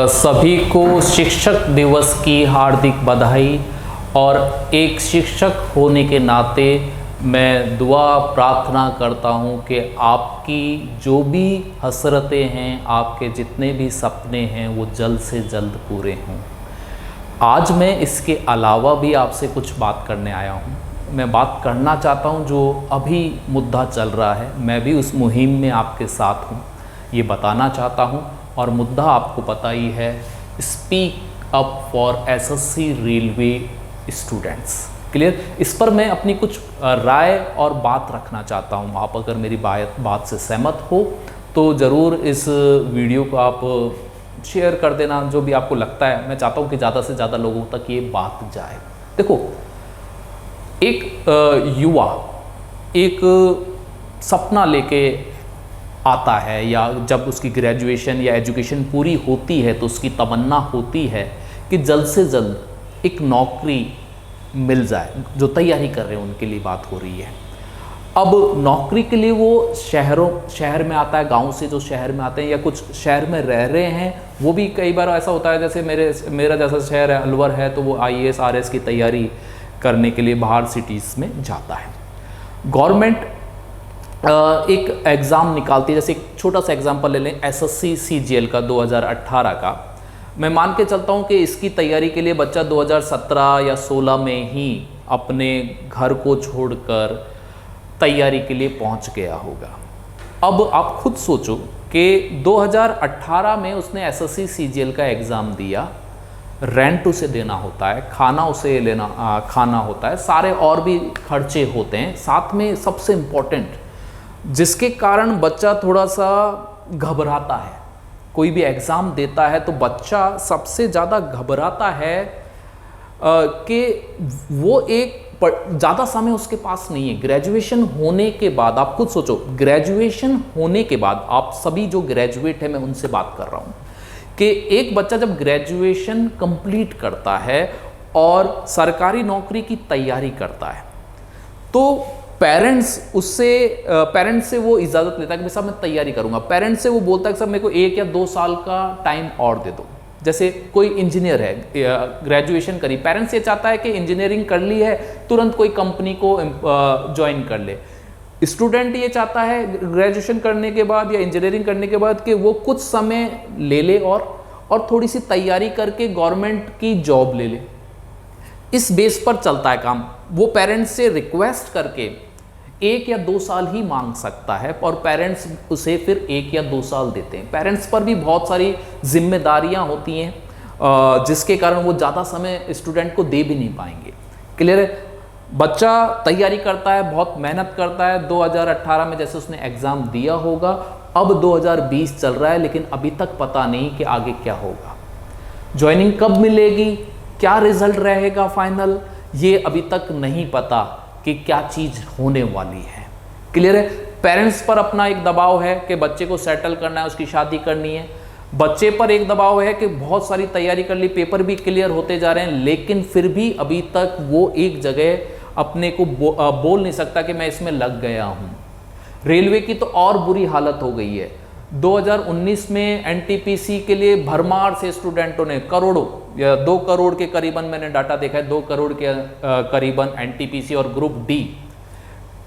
सभी को शिक्षक दिवस की हार्दिक बधाई। और एक शिक्षक होने के नाते मैं दुआ प्रार्थना करता हूँ कि आपकी जो भी हसरतें हैं, आपके जितने भी सपने हैं, वो जल्द से जल्द पूरे हों। आज मैं इसके अलावा भी आपसे कुछ बात करने आया हूँ। मैं बात करना चाहता हूँ जो अभी मुद्दा चल रहा है, मैं भी उस मुहिम में आपके साथ हूँ, ये बताना चाहता हूँ। और मुद्दा आपको पता ही है, speak up for SSC railway students. Clear? इस पर मैं अपनी कुछ राय और बात रखना चाहता हूँ। आप अगर मेरी बात से सहमत हो तो ज़रूर इस वीडियो को आप शेयर कर देना, जो भी आपको लगता है। मैं चाहता हूँ कि ज़्यादा से ज़्यादा लोगों तक ये बात जाए। देखो, एक युवा एक सपना लेके आता है, या जब उसकी ग्रेजुएशन या एजुकेशन पूरी होती है तो उसकी तमन्ना होती है कि जल्द से जल्द एक नौकरी मिल जाए। जो तैयारी कर रहे हैं उनके लिए बात हो रही है। अब नौकरी के लिए वो शहर में आता है, गांव से जो शहर में आते हैं या कुछ शहर में रह रहे हैं, वो भी कई बार ऐसा होता है, जैसे मेरा जैसा शहर है अलवर है, तो वो IAS RS की तैयारी करने के लिए बाहर सिटीज़ में जाता है। गवर्नमेंट एक एग्ज़ाम निकालती है। जैसे एक छोटा सा एग्जांपल ले लें, SSC CGL का 2018 का। मैं मान के चलता हूँ कि इसकी तैयारी के लिए बच्चा 2017 या 16 में ही अपने घर को छोड़कर तैयारी के लिए पहुँच गया होगा। अब आप खुद सोचो कि 2018 में उसने SSC CGL का एग्ज़ाम दिया, रेंट उसे देना होता है, खाना उसे खाना होता है, सारे और भी खर्चे होते हैं। साथ में सबसे इम्पोर्टेंट, जिसके कारण बच्चा थोड़ा सा घबराता है। कोई भी एग्ज़ाम देता है तो बच्चा सबसे ज़्यादा घबराता है कि वो एक ज़्यादा समय उसके पास नहीं है। ग्रेजुएशन होने के बाद, आप खुद सोचो, ग्रेजुएशन होने के बाद, आप सभी जो ग्रेजुएट हैं, मैं उनसे बात कर रहा हूँ कि एक बच्चा जब ग्रेजुएशन कंप्लीट करता है और सरकारी नौकरी की तैयारी करता है, तो पेरेंट्स से वो इजाज़त लेता है कि साहब मैं तैयारी करूंगा। पेरेंट्स से वो बोलता है कि साहब मेरे को 1 या 2 साल का टाइम और दे दो। जैसे कोई इंजीनियर है, ग्रेजुएशन करी, पेरेंट्स ये चाहता है कि इंजीनियरिंग कर ली है, तुरंत कोई कंपनी को ज्वाइन कर ले। स्टूडेंट ये चाहता है ग्रेजुएशन करने के बाद या इंजीनियरिंग करने के बाद कि वो कुछ समय ले ले और थोड़ी सी तैयारी करके गवर्नमेंट की जॉब ले ले। इस बेस पर चलता है काम। वो पेरेंट्स से रिक्वेस्ट करके 1 या 2 साल ही मांग सकता है और पेरेंट्स उसे फिर 1 या 2 साल देते हैं। पेरेंट्स पर भी बहुत सारी जिम्मेदारियां होती हैं, जिसके कारण वो ज़्यादा समय स्टूडेंट को दे भी नहीं पाएंगे। क्लियर है? बच्चा तैयारी करता है, बहुत मेहनत करता है। 2018 में जैसे उसने एग्ज़ाम दिया होगा, अब 2020 चल रहा है, लेकिन अभी तक पता नहीं कि आगे क्या होगा, ज्वाइनिंग कब मिलेगी, क्या रिजल्ट रहेगा फाइनल, ये अभी तक नहीं पता कि क्या चीज़ होने वाली है। क्लियर है? पेरेंट्स पर अपना एक दबाव है कि बच्चे को सेटल करना है, उसकी शादी करनी है। बच्चे पर एक दबाव है कि बहुत सारी तैयारी कर ली, पेपर भी क्लियर होते जा रहे हैं, लेकिन फिर भी अभी तक वो एक जगह अपने को बोल नहीं सकता कि मैं इसमें लग गया हूँ। रेलवे की तो और बुरी हालत हो गई है। 2019 में NTPC के लिए भरमार से स्टूडेंटों ने, करोड़ों या 2 करोड़ के करीबन मैंने डाटा देखा है, 2 करोड़ के करीबन NTPC और ग्रुप D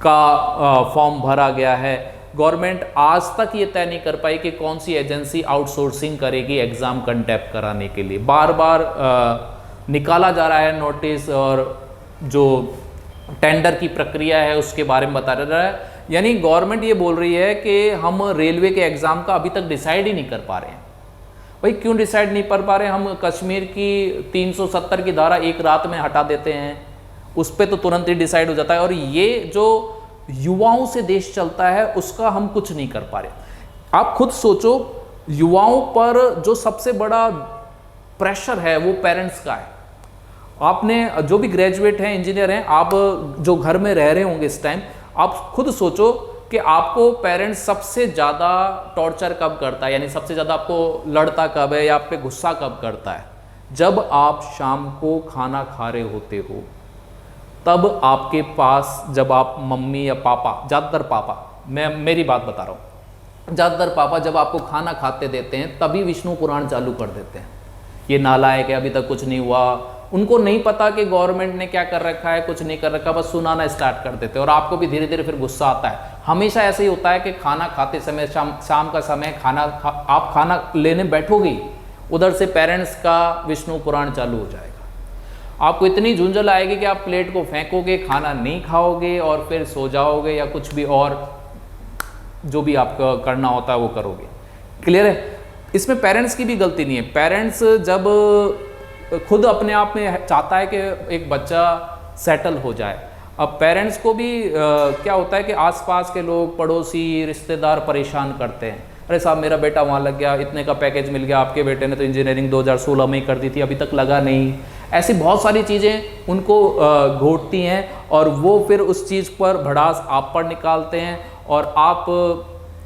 का फॉर्म भरा गया है। गवर्नमेंट आज तक ये तय नहीं कर पाई कि कौन सी एजेंसी आउटसोर्सिंग करेगी एग्ज़ाम कंडक्ट कराने के लिए। बार बार निकाला जा रहा है नोटिस, और जो टेंडर की प्रक्रिया है उसके बारे में बता रहा है। यानी गवर्नमेंट ये बोल रही है कि हम रेलवे के एग्ज़ाम का अभी तक डिसाइड ही नहीं कर पा रहे हैं। भाई क्यों डिसाइड नहीं कर पा रहे हैं? हम कश्मीर की 370 की धारा एक रात में हटा देते हैं, उस पर तो तुरंत ही डिसाइड हो जाता है। और ये जो युवाओं से देश चलता है उसका हम कुछ नहीं कर पा रहे। आप खुद सोचो, युवाओं पर जो सबसे बड़ा प्रेशर है वो पेरेंट्स का है। आपने जो भी ग्रेजुएट हैं, इंजीनियर हैं, आप जो घर में रह रहे होंगे इस टाइम, आप खुद सोचो कि आपको पेरेंट्स सबसे ज़्यादा टॉर्चर कब करता है, यानी सबसे ज़्यादा आपको लड़ता कब है या आप पे गुस्सा कब करता है? जब आप शाम को खाना खा रहे होते हो, तब आपके पास, जब आप मम्मी या पापा, ज़्यादातर पापा, मैं मेरी बात बता रहा हूँ, ज़्यादातर पापा जब आपको खाना खाते देते हैं तभी विष्णु पुराण चालू कर देते हैं। ये नालायक है, अभी तक कुछ नहीं हुआ, उनको नहीं पता कि गवर्नमेंट ने क्या कर रखा है, कुछ नहीं कर रखा, बस सुनाना स्टार्ट कर देते हैं और आपको भी धीरे धीरे फिर गुस्सा आता है। हमेशा ऐसे ही होता है कि खाना खाते समय, शाम का समय आप खाना लेने बैठोगे, उधर से पेरेंट्स का विष्णु पुराण चालू हो जाएगा। आपको इतनी झुंझल आएगी कि आप प्लेट को फेंकोगे, खाना नहीं खाओगे और फिर सो जाओगे या कुछ भी और जो भी आपका करना होता है वो करोगे। क्लियर है? इसमें पेरेंट्स की भी गलती नहीं है। पेरेंट्स जब खुद अपने आप में चाहता है कि एक बच्चा सेटल हो जाए, अब पेरेंट्स को भी क्या होता है कि आसपास के लोग, पड़ोसी, रिश्तेदार परेशान करते हैं, अरे साहब मेरा बेटा वहाँ लग गया, इतने का पैकेज मिल गया, आपके बेटे ने तो इंजीनियरिंग 2016 में ही कर दी थी, अभी तक लगा नहीं। ऐसी बहुत सारी चीज़ें उनको घोटती हैं और वो फिर उस चीज़ पर भड़ास आप पर निकालते हैं। और आप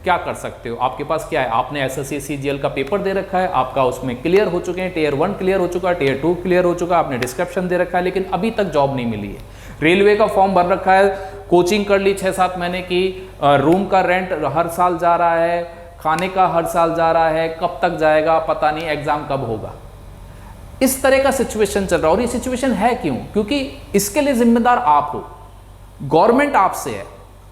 क्या कर सकते हो? आपके पास क्या है? आपने SSC CGL का पेपर दे रखा है, आपका उसमें क्लियर हो चुके हैं, Tier 1 क्लियर हो चुका है, Tier 2 क्लियर हो चुका है, आपने डिस्क्रिप्शन दे रखा है, लेकिन अभी तक जॉब नहीं मिली है। रेलवे का फॉर्म भर रखा है, कोचिंग कर ली 6-7 महीने की, रूम का रेंट हर साल जा रहा है, खाने का हर साल जा रहा है, कब तक जाएगा पता नहीं, एग्जाम कब होगा। इस तरह का सिचुएशन चल रहा है। और ये सिचुएशन है क्यों? क्योंकि इसके लिए जिम्मेदार आप हो, गवर्नमेंट आपसे है,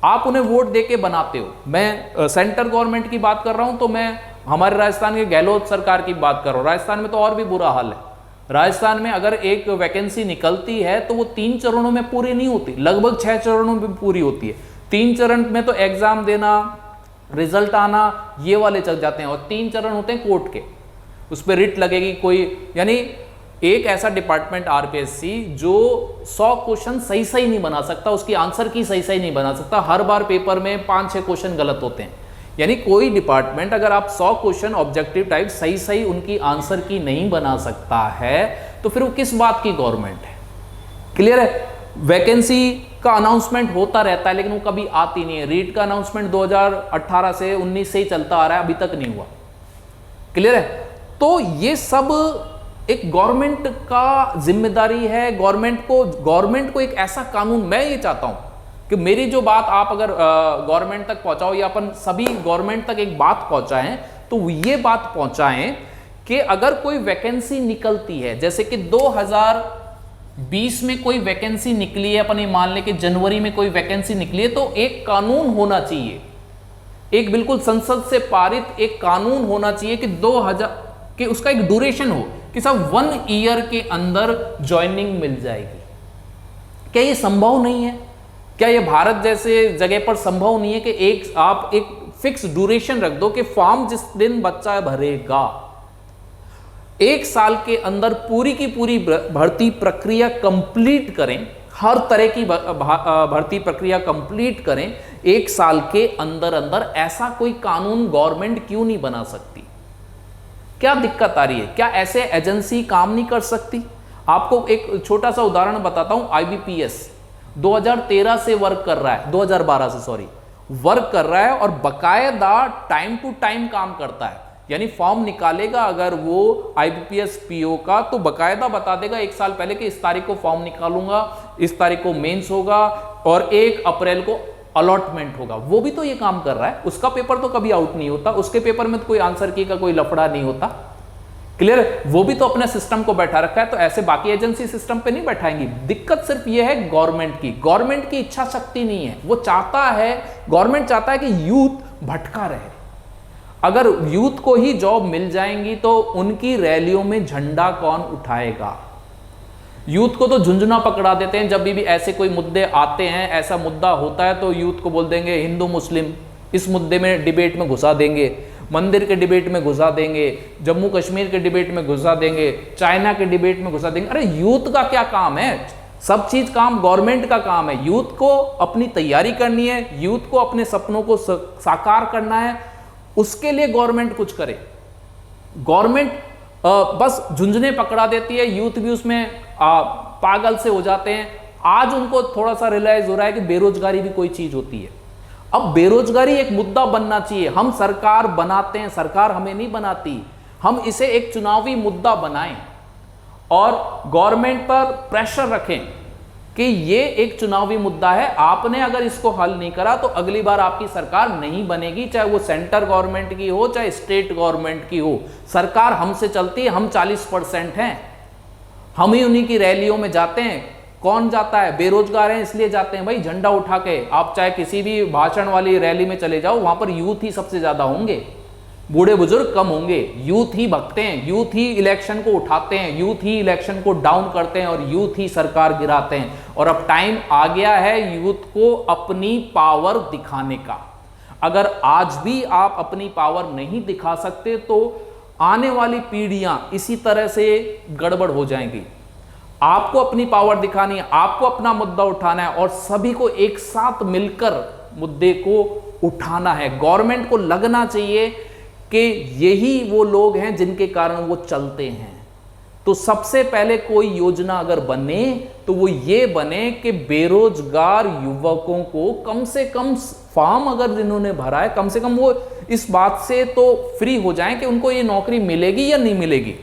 आप उन्हें वोट देके बनाते हो। मैं सेंटर गवर्नमेंट की बात कर रहा हूं तो मैं हमारे राजस्थान के गहलोत सरकार की बात कर रहा हूं। राजस्थान में तो और भी बुरा हाल है। राजस्थान में अगर एक वैकेंसी निकलती है तो वो 3 चरणों में पूरी नहीं होती, लगभग 6 चरणों में पूरी होती है। 3 चरण में तो एग्जाम देना, रिजल्ट आना, ये वाले चल जाते हैं, और 3 चरण होते हैं कोर्ट के, उस पर रिट लगेगी कोई। यानी एक ऐसा डिपार्टमेंट RPSC जो 100 क्वेश्चन सही नहीं बना सकता, उसकी आंसर की सही नहीं बना सकता, हर बार पेपर में 5-6 क्वेश्चन गलत होते हैं। यानी कोई डिपार्टमेंट अगर आप 100 क्वेश्चन ऑब्जेक्टिव टाइप सही उनकी आंसर की नहीं बना सकता है तो फिर वो किस बात की गवर्नमेंट है? क्लियर है? वैकेंसी का अनाउंसमेंट होता रहता है लेकिन वो कभी आती नहीं है। रीट का अनाउंसमेंट 2018 से 19 से ही चलता आ रहा है, अभी तक नहीं हुआ। क्लियर है? तो ये सब एक गवर्नमेंट का जिम्मेदारी है। गवर्नमेंट को एक ऐसा कानून, मैं ये चाहता हूं कि मेरी जो बात आप अगर गवर्नमेंट तक पहुंचाओ या अपन सभी गवर्नमेंट तक एक बात पहुंचाएं तो ये बात पहुंचाएं कि अगर कोई वैकेंसी निकलती है, जैसे कि 2020 में कोई वैकेंसी निकली है, अपन ये मान ले कि जनवरी में कोई वैकेंसी निकली है, तो एक कानून होना चाहिए, एक बिल्कुल संसद से पारित एक कानून होना चाहिए कि 2000 कि उसका एक ड्यूरेशन हो कि सब 1 ईयर के अंदर ज्वाइनिंग मिल जाएगी। क्या ये संभव नहीं है? क्या ये भारत जैसे जगह पर संभव नहीं है कि आप एक फिक्स ड्यूरेशन रख दो कि फॉर्म जिस दिन बच्चा भरेगा, 1 साल के अंदर पूरी की पूरी भर्ती प्रक्रिया कंप्लीट करें, हर तरह की भर्ती प्रक्रिया कंप्लीट करें 1 साल के अंदर। ऐसा कोई कानून गवर्नमेंट क्यों नहीं बना सकती? क्या दिक्कत आ रही है? क्या ऐसे एजेंसी काम नहीं कर सकती? आपको एक छोटा सा उदाहरण बताता हूं। IBPS 2013 से वर्क कर रहा है, 2012 से सॉरी, वर्क कर रहा है और बकायदा टाइम टू टाइम काम करता है। यानी फॉर्म निकालेगा अगर वो IBPS PO का, तो बकायदा बता देगा 1 साल पहले कि इस तारीख को फॉर्म निकालूंगा, इस तारीख को मेंस होगा और 1 अप्रैल को अलॉटमेंट होगा। वो भी तो ये काम कर रहा है, उसका पेपर तो कभी आउट नहीं होता, उसके पेपर में तो कोई आंसर की का कोई लफड़ा नहीं होता। क्लियर? वो भी तो अपने सिस्टम को बैठा रखा है, तो ऐसे बाकी एजेंसी सिस्टम पे नहीं बैठाएंगी। दिक्कत सिर्फ ये है गवर्नमेंट की इच्छा शक्ति नहीं है। वो चाहता है, गवर्नमेंट चाहता है कि यूथ भटका रहे। अगर यूथ को ही जॉब मिल जाएंगी तो उनकी रैलियों में झंडा कौन उठाएगा? यूथ को तो झुंझुना पकड़ा देते हैं। जब भी ऐसे कोई मुद्दे आते हैं, ऐसा मुद्दा होता है तो यूथ को बोल देंगे हिंदू मुस्लिम, इस मुद्दे में डिबेट में घुसा देंगे, मंदिर के डिबेट में घुसा देंगे, जम्मू कश्मीर के डिबेट में घुसा देंगे, चाइना के डिबेट में घुसा देंगे। अरे यूथ का क्या काम है? सब चीज काम गवर्नमेंट का काम है। यूथ को अपनी तैयारी करनी है, यूथ को अपने सपनों को साकार करना है, उसके लिए गवर्नमेंट कुछ करे। गवर्नमेंट बस झुंझुने पकड़ा देती है, यूथ भी उसमें पागल से हो जाते हैं। आज उनको थोड़ा सा रियलाइज हो रहा है कि बेरोजगारी भी कोई चीज होती है। अब बेरोजगारी एक मुद्दा बनना चाहिए। हम सरकार बनाते हैं, सरकार हमें नहीं बनाती। हम इसे एक चुनावी मुद्दा बनाएं और गवर्नमेंट पर प्रेशर रखें कि ये एक चुनावी मुद्दा है, आपने अगर इसको हल नहीं करा तो अगली बार आपकी सरकार नहीं बनेगी, चाहे वो सेंटर गवर्नमेंट की हो चाहे स्टेट गवर्नमेंट की हो। सरकार हमसे चलती है, हम 40% हैं, हम ही उन्हीं की रैलियों में जाते हैं। कौन जाता है? बेरोजगार हैं इसलिए जाते हैं भाई, झंडा उठा के। आप चाहे किसी भी भाषण वाली रैली में चले जाओ, वहां पर यूथ ही सबसे ज्यादा होंगे, बूढ़े बुजुर्ग कम होंगे। यूथ ही भगते हैं, यूथ ही इलेक्शन को उठाते हैं, यूथ ही इलेक्शन को डाउन करते हैं और यूथ ही सरकार गिराते हैं। और अब टाइम आ गया है यूथ को अपनी पावर दिखाने का। अगर आज भी आप अपनी पावर नहीं दिखा सकते तो आने वाली पीढ़ियां इसी तरह से गड़बड़ हो जाएंगी। आपको अपनी पावर दिखानी है, आपको अपना मुद्दा उठाना है और सभी को एक साथ मिलकर मुद्दे को उठाना है। गवर्नमेंट को लगना चाहिए कि यही वो लोग हैं जिनके कारण वो चलते हैं। तो सबसे पहले कोई योजना अगर बने तो वो ये बने कि बेरोजगार युवकों को कम से कम फॉर्म अगर जिन्होंने भरा है, कम से कम वो इस बात से तो फ्री हो जाएं कि उनको ये नौकरी मिलेगी या नहीं मिलेगी।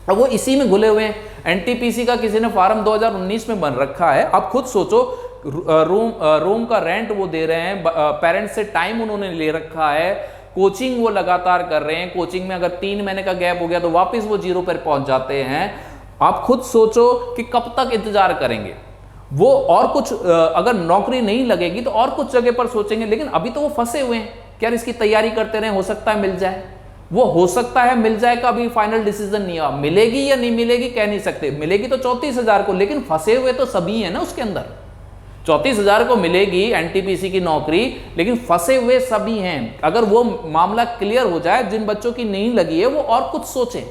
अब वो इसी में घुले हुए हैं। एनटीपीसी का किसी ने फॉर्म 2019 में बन रखा है। आप खुद सोचो, रूम का रेंट वो दे रहे हैं, पेरेंट्स से टाइम उन्होंने ले रखा है, कोचिंग वो लगातार कर रहे हैं। कोचिंग में अगर 3 महीने का गैप हो गया तो वापस वो 0 पर पहुंच जाते हैं। आप खुद सोचो कि कब तक इंतजार करेंगे वो। और कुछ अगर नौकरी नहीं लगेगी तो और कुछ जगह पर सोचेंगे, लेकिन अभी तो वो फंसे हुए हैं। क्या इसकी तैयारी करते रहे, हो सकता है मिल जाए। वो हो सकता है मिल जाए का अभी फाइनल डिसीजन नहीं हुआ। मिलेगी या नहीं मिलेगी कह नहीं सकते। मिलेगी तो 34,000 को, लेकिन फंसे हुए तो सभी है ना उसके अंदर। 34,000 को मिलेगी एनटीपीसी की नौकरी, लेकिन फंसे हुए सभी हैं। अगर वो मामला क्लियर हो जाए, जिन बच्चों की नहीं लगी है वो और कुछ सोचें,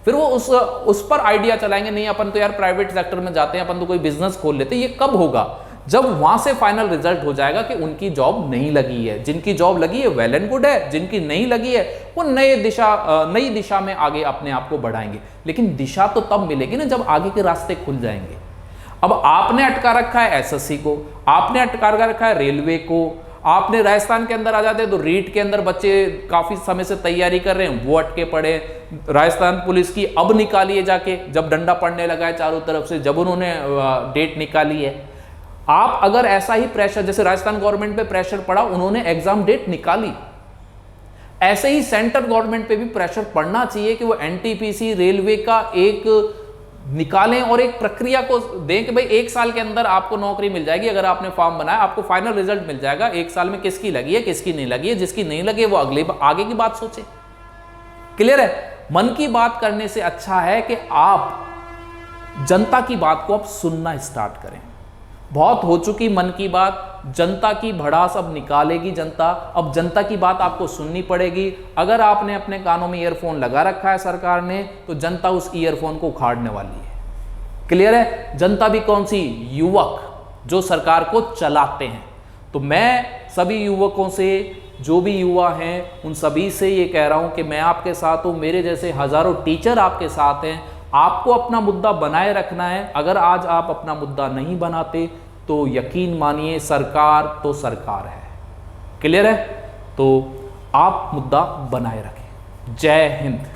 फिर वो उस पर आइडिया चलाएंगे। नहीं अपन तो यार प्राइवेट सेक्टर में जाते हैं, अपन तो कोई बिजनेस खोल लेते हैं। ये कब होगा? जब वहां से फाइनल रिजल्ट हो जाएगा कि उनकी जॉब नहीं लगी है। जिनकी जॉब लगी है वेल एंड गुड है, जिनकी नहीं लगी है वो नई दिशा में आगे अपने आप को बढ़ाएंगे। लेकिन दिशा तो तब मिलेगी ना जब आगे के रास्ते खुल जाएंगे। अब आपने अटका रखा है एसएससी को, आपने अटका रखा है रेलवे को, आपने राजस्थान के अंदर आ जाते तो रीट के अंदर बच्चे काफी समय से तैयारी कर रहे हैं, वो अटके पड़े। राजस्थान पुलिस की अब निकाली है जाके, जब डंडा पड़ने लगा है चारों तरफ से, जब उन्होंने डेट निकाली है। आप अगर ऐसा ही प्रेशर, जैसे राजस्थान गवर्नमेंट पे प्रेशर पड़ा, उन्होंने एग्जाम डेट निकाली, ऐसे ही सेंट्रल गवर्नमेंट पे भी प्रेशर पड़ना चाहिए कि वो एनटीपीसी रेलवे का एक निकालें और एक प्रक्रिया को दें कि भाई 1 साल के अंदर आपको नौकरी मिल जाएगी। अगर आपने फॉर्म बनाया आपको फाइनल रिजल्ट मिल जाएगा 1 साल में, किसकी लगी है किसकी नहीं लगी है। जिसकी नहीं लगी है वो आगे की बात सोचे। क्लियर है? मन की बात करने से अच्छा है कि आप जनता की बात को अब सुनना स्टार्ट करें। बहुत हो चुकी मन की बात, जनता की भड़ास अब निकालेगी जनता। अब जनता की बात आपको सुननी पड़ेगी। अगर आपने अपने कानों में ईयरफोन लगा रखा है सरकार ने, तो जनता उस ईयरफोन को उखाड़ने वाली है। क्लियर है? जनता भी कौन सी? युवक, जो सरकार को चलाते हैं। तो मैं सभी युवकों से, जो भी युवा हैं उन सभी से ये कह रहा हूं कि मैं आपके साथ हूं। मेरे जैसे हजारों टीचर आपके साथ हैं। आपको अपना मुद्दा बनाए रखना है। अगर आज आप अपना मुद्दा नहीं बनाते तो यकीन मानिए सरकार तो सरकार है। क्लियर है? तो आप मुद्दा बनाए रखें। जय हिंद।